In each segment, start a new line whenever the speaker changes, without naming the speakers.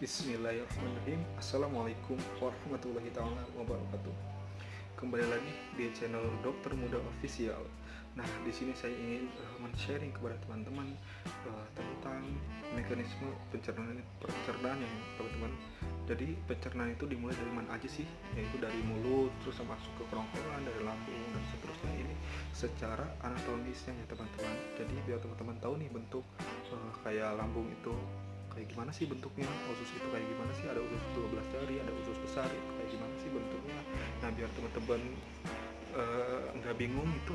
Bismillahirrahmanirrahim. Assalamualaikum warahmatullahi taala wabarakatuh. Kembali lagi di channel Dokter Muda Official. Nah, di sini saya ingin men-sharing kepada teman-teman tentang mekanisme pencernaan ya, teman-teman. Jadi pencernaan itu dimulai dari mana aja sih? Yaitu dari mulut, terus masuk ke kerongkongan, dari lambung dan seterusnya. Ini secara anatomisnya ya, teman-teman. Jadi biar teman-teman tahu nih bentuk kayak lambung itu kayak gimana sih bentuknya, usus itu kayak gimana sih, ada usus 12 jari, ada usus besar, itu kayak gimana sih bentuknya. Nah, biar teman-teman nggak bingung itu,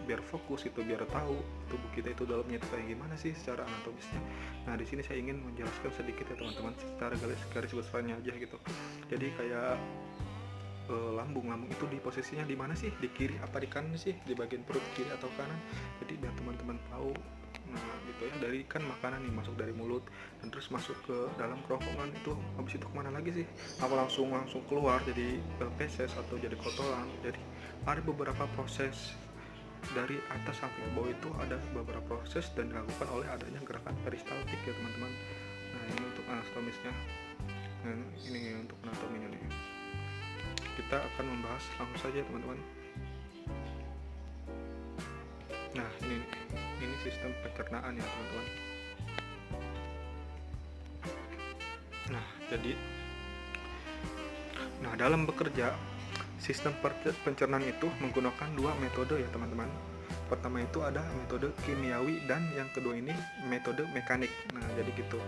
biar fokus itu, biar tahu tubuh kita itu dalamnya itu kayak gimana sih secara anatomisnya. Nah, di sini saya ingin menjelaskan sedikit ya teman-teman, secara garis besarnya aja gitu. Jadi kayak lambung itu di posisinya di mana sih, di kiri apa di kanan sih, di bagian perut kiri atau kanan. Jadi biar teman-teman tahu. Nah gitu ya, dari kan makanan nih masuk dari mulut dan terus masuk ke dalam kerongkongan, itu habis itu kemana lagi sih, apa langsung keluar jadi feses atau jadi kotoran. Jadi ada beberapa proses, dari atas sampai ke bawah itu ada beberapa proses dan dilakukan oleh adanya gerakan peristaltik ya teman-teman. Nah, ini untuk anatomisnya, dan ini untuk anatominya nih. Kita akan membahas langsung saja teman-teman. Nah, ini sistem pencernaan ya teman-teman. Nah, dalam bekerja, sistem pencernaan itu menggunakan dua metode ya teman-teman. Pertama itu ada metode kimiawi dan yang kedua ini metode mekanik. Nah, jadi gitu.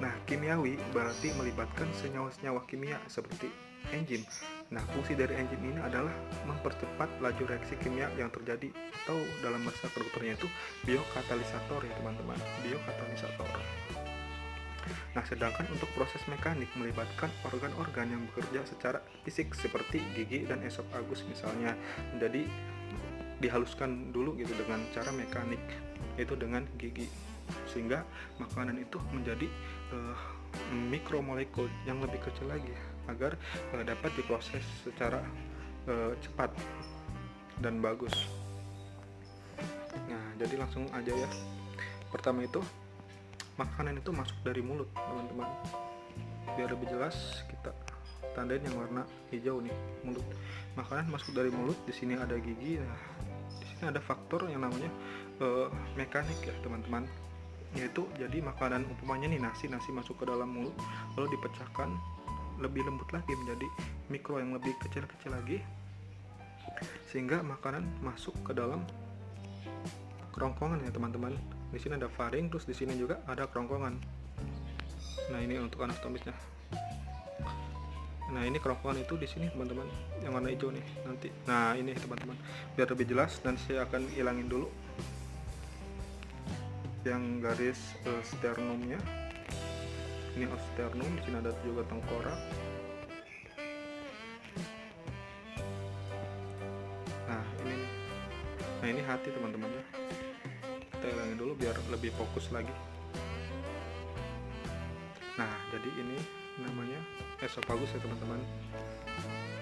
Nah, kimiawi berarti melibatkan senyawa-senyawa kimia seperti enzim. Nah, fungsi dari enzim ini adalah mempercepat laju reaksi kimia yang terjadi, atau dalam bahasa kedokterannya itu biokatalisator ya teman-teman, biokatalisator. Nah, sedangkan untuk proses mekanik melibatkan organ-organ yang bekerja secara fisik seperti gigi dan esofagus misalnya. Jadi dihaluskan dulu gitu dengan cara mekanik, yaitu dengan gigi, sehingga makanan itu menjadi mikromolekul yang lebih kecil lagi agar dapat diproses secara cepat dan bagus. Nah, jadi langsung aja ya. Pertama itu, makanan itu masuk dari mulut teman-teman. Biar lebih jelas kita tandain yang warna hijau nih, mulut. Makanan masuk dari mulut, di sini ada gigi. Nah, di sini ada faktor yang namanya mekanik ya teman-teman, yaitu jadi makanan umpamanya nih nasi masuk ke dalam mulut, lalu dipecahkan lebih lembut lagi menjadi mikro yang lebih kecil-kecil lagi, sehingga makanan masuk ke dalam kerongkongan ya teman-teman. Di sini ada faring, terus di sini juga ada kerongkongan. Nah, ini untuk anatomisnya. Nah, ini kerongkongan itu di sini teman-teman, yang warna hijau nih nanti. Nah, ini teman-teman, biar lebih jelas dan saya akan hilangin dulu yang garis sternumnya. Ini sternum, di sini ada juga tengkorak. Nah, ini hati teman-teman ya. Kita hilangin dulu biar lebih fokus lagi. Nah, jadi ini namanya esofagus ya teman-teman.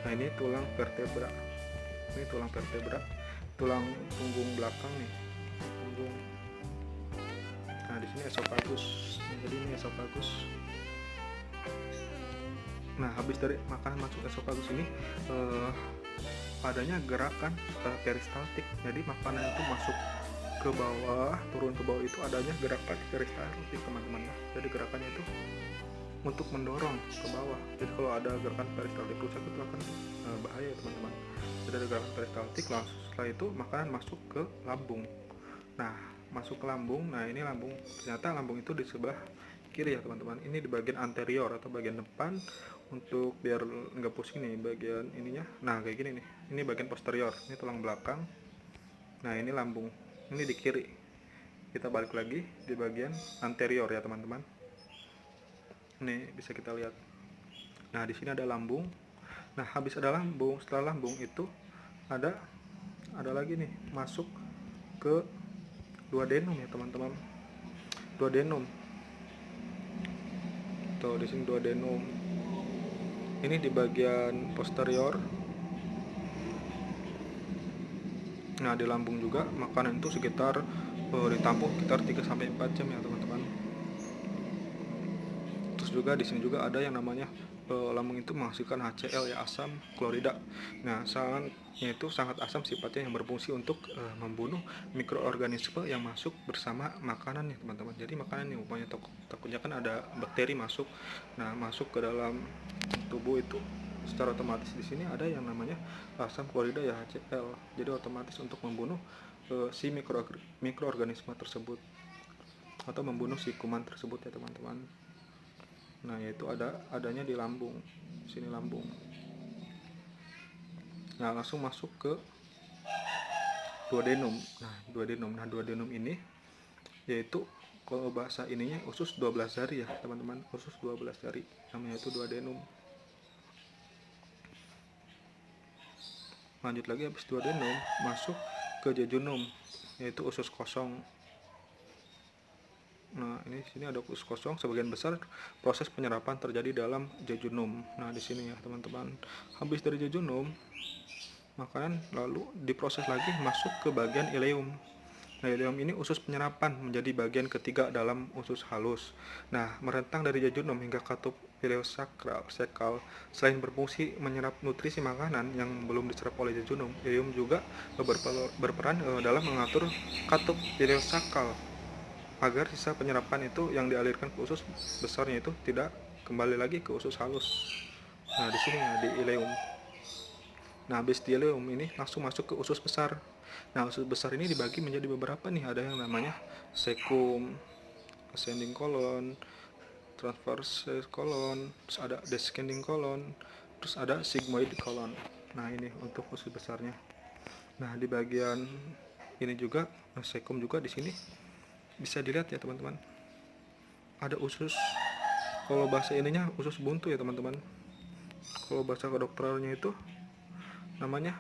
Nah, ini tulang vertebra. Ini tulang vertebra, tulang punggung belakang nih, punggung. Nah, di sini esofagus. Jadi ini esofagus. Nah, habis dari makanan masuk esofagus ini adanya gerakan peristaltik. Jadi makanan itu masuk ke bawah, turun ke bawah, itu adanya gerakan peristaltik teman-teman. Jadi gerakannya itu untuk mendorong ke bawah. Jadi kalau ada gerakan peristaltik rusak itu akan bahaya teman-teman. Jadi ada gerakan peristaltik, langsung setelah itu makanan masuk ke lambung. Nah, masuk ke lambung. Nah, ini lambung. Ternyata lambung itu di sebelah kiri ya teman-teman. Ini di bagian anterior atau bagian depan, untuk biar nggak pusing nih bagian ininya. Nah, kayak gini nih. Ini bagian posterior. Ini tulang belakang. Nah, ini lambung. Ini di kiri. Kita balik lagi di bagian anterior ya teman-teman. Ini bisa kita lihat. Nah, di sini ada lambung. Nah, habis ada lambung, setelah lambung itu ada lagi nih masuk ke duodenum ya teman-teman. Duodenum. Tuh, di sini duodenum. Ini di bagian posterior. Nah, di lambung juga makanan itu sekitar ditampung sekitar 3-4 jam ya teman-teman. juga di sini juga ada yang namanya lambung itu menghasilkan HCl ya, asam klorida. Nah, itu sangat asam sifatnya yang berfungsi untuk membunuh mikroorganisme yang masuk bersama makanan ya teman-teman. Jadi makanan yang umpamanya takutnya kan ada bakteri masuk, nah masuk ke dalam tubuh itu secara otomatis di sini ada yang namanya asam klorida ya, HCl. Jadi otomatis untuk membunuh si mikroorganisme tersebut atau membunuh si kuman tersebut ya teman-teman. Nah, yaitu adanya di lambung. Sini lambung. Nah, langsung masuk ke duodenum. Nah, duodenum ini yaitu kalau bahasa ininya usus 12 jari ya, teman-teman. Usus 12 jari. Namanya itu duodenum. Lanjut lagi, habis duodenum masuk ke jejunum, yaitu usus kosong. Nah, ini sini ada usus kosong, sebagian besar proses penyerapan terjadi dalam jejunum. Nah, di sini ya, teman-teman. Habis dari jejunum, makanan lalu diproses lagi masuk ke bagian ileum. Nah, ileum ini usus penyerapan menjadi bagian ketiga dalam usus halus. Nah, merentang dari jejunum hingga katup ileosakral selain berfungsi menyerap nutrisi makanan yang belum diserap oleh jejunum, ileum juga berperan dalam mengatur katup ileosakral agar sisa penyerapan itu yang dialirkan ke usus besarnya itu tidak kembali lagi ke usus halus. Nah, di sini ya, di ileum. Nah, habis di ileum ini langsung masuk ke usus besar. Nah, usus besar ini dibagi menjadi beberapa nih, ada yang namanya cecum, ascending colon, transverse colon, terus ada descending colon, terus ada sigmoid colon. Nah, ini untuk usus besarnya. Nah, di bagian ini juga cecum juga di sini bisa dilihat ya teman-teman, ada usus, kalau bahasa ininya usus buntu ya teman-teman. Kalau bahasa kedokterannya itu namanya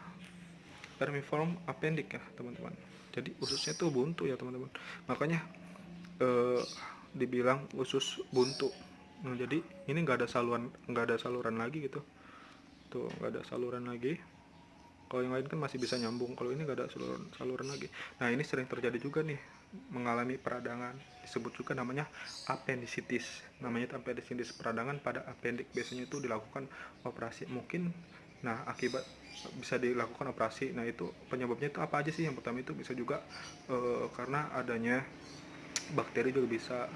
vermiform appendix ya teman-teman. Jadi ususnya tuh buntu ya teman-teman, makanya dibilang usus buntu. Nah, jadi ini nggak ada saluran lagi gitu, tuh nggak ada saluran lagi. Kalau yang lain kan masih bisa nyambung, kalau ini nggak ada saluran lagi. Nah, ini sering terjadi juga nih, mengalami peradangan, disebut juga namanya appendicitis. Namanya appendicitis, peradangan pada appendix. Biasanya itu dilakukan operasi mungkin. Nah, akibat bisa dilakukan operasi. Nah, itu penyebabnya itu apa aja sih? Yang pertama itu bisa juga karena adanya bakteri juga bisa,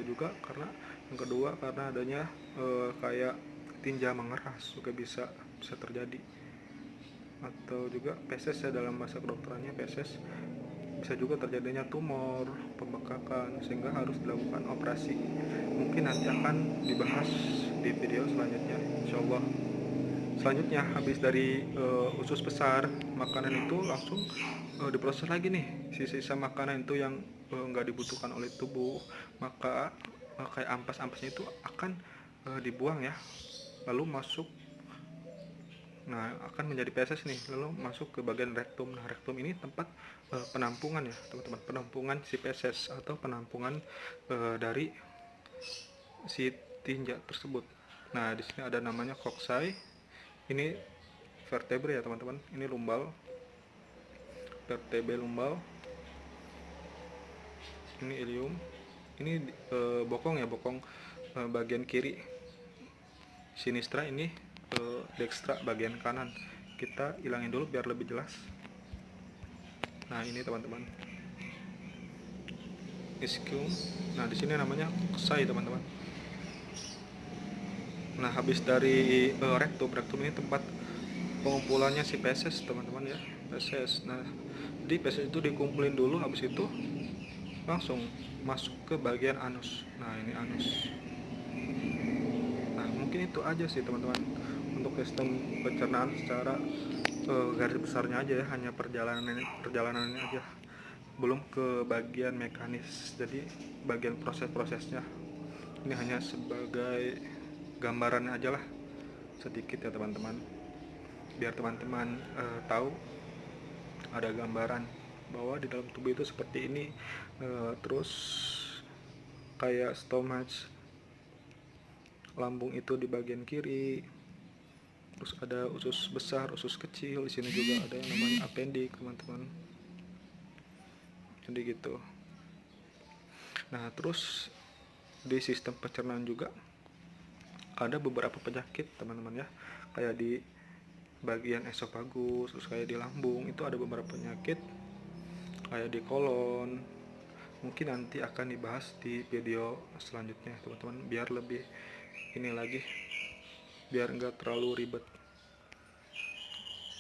juga karena yang kedua karena adanya kayak tinja mengeras juga bisa terjadi, atau juga feses ya, dalam bahasa kedokterannya feses. Bisa juga terjadinya tumor, pembekakan, sehingga harus dilakukan operasi. Mungkin nanti akan dibahas di video selanjutnya, insyaallah. Selanjutnya, habis dari usus besar, makanan itu langsung diproses lagi nih. Sisa-sisa makanan itu yang nggak dibutuhkan oleh tubuh, maka kayak ampas-ampasnya itu akan dibuang ya, lalu masuk. Nah, akan menjadi feses nih, lalu masuk ke bagian rektum. Nah, rektum ini tempat penampungan ya teman-teman, penampungan si feses atau penampungan dari si tinja tersebut. Nah, di sini ada namanya koksai. Ini vertebrae ya teman-teman. Ini lumbal, vertebrae lumbal. Ini ilium. Ini bokong ya, bokong bagian kiri. Sinistra ini dextra bagian kanan. Kita hilangin dulu biar lebih jelas. Nah, ini teman-teman, ischium. Nah, di sini namanya koksai teman-teman. Nah, habis dari rektum ini tempat pengumpulannya si feses teman-teman ya, feses. Nah, jadi feses itu dikumpulin dulu, habis itu langsung masuk ke bagian anus. Nah, ini anus. Nah, mungkin itu aja sih teman-teman untuk sistem pencernaan secara garis besarnya aja ya, hanya perjalanannya aja, belum ke bagian mekanis. Jadi bagian proses-prosesnya ini hanya sebagai gambaran aja lah, sedikit ya teman-teman, biar teman-teman tahu, ada gambaran bahwa di dalam tubuh itu seperti ini. Terus kayak stomach, lambung itu di bagian kiri, terus ada usus besar, usus kecil. Di sini juga ada yang namanya appendix teman-teman, jadi gitu. Nah, terus di sistem pencernaan juga ada beberapa penyakit teman-teman ya, kayak di bagian esofagus, terus kayak di lambung itu ada beberapa penyakit, kayak di kolon. Mungkin nanti akan dibahas di video selanjutnya teman-teman, biar lebih ini lagi, biar enggak terlalu ribet.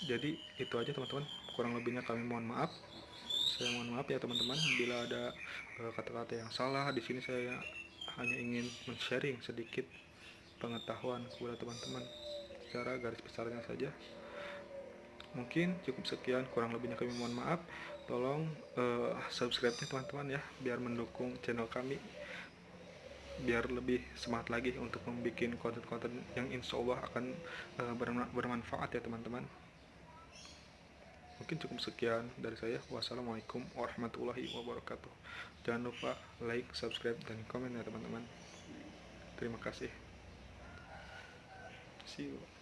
Jadi itu aja teman-teman, kurang lebihnya kami mohon maaf. Saya mohon maaf ya teman-teman bila ada kata-kata yang salah. Di sini saya hanya ingin men-sharing sedikit pengetahuan kepada teman-teman secara garis besarnya saja. Mungkin cukup sekian, kurang lebihnya kami mohon maaf. Tolong subscribe-nya teman-teman ya, biar mendukung channel kami, biar lebih semangat lagi untuk membuat konten-konten yang insya Allah akan bermanfaat ya teman-teman. Mungkin cukup sekian dari saya. Wassalamualaikum warahmatullahi wabarakatuh. Jangan lupa like, subscribe, dan komen ya teman-teman. Terima kasih. See you.